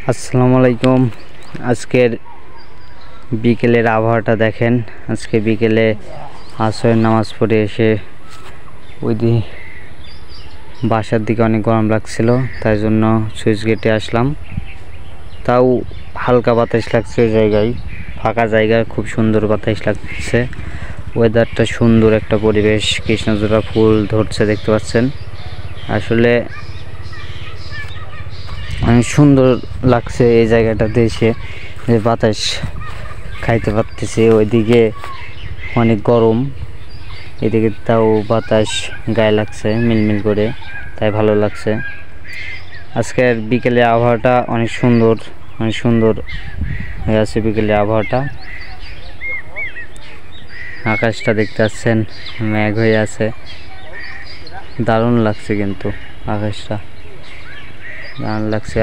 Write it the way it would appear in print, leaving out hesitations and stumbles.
আসসালামু আলাইকুম। আজকের বিকেলের আবহাওয়াটা দেখেন। আজকে বিকেলে আসরের নামাজ পড়ে এসে বাসার দিকে অনেক গরম লাগছিল, তাই জন্য সুইচ গেটে আসলাম। তাও হালকা বাতাস লাগছে, ওই জায়গায় ফাঁকা জায়গায় খুব সুন্দর বাতাস লাগছে। ওয়েদারটা সুন্দর, একটা পরিবেশ, কৃষ্ণচূড়া ফুল ধরছে দেখতে পাচ্ছেন। আসলে অনেক সুন্দর লাগছে এই জায়গাটাতে এসে, যে বাতাস খাইতে পারতেছি। ওইদিকে অনেক গরম, এদিকে তাও বাতাস গায়ে লাগছে মিলমিল করে, তাই ভালো লাগছে। আজকের বিকেলে আবহাওয়াটা অনেক সুন্দর হয়ে আছে। বিকেলে আবহাওয়াটা, আকাশটা দেখতে পাচ্ছেন মেঘ হয়ে আছে, দারুণ লাগছে। কিন্তু আকাশটা দারুণ লাগছে।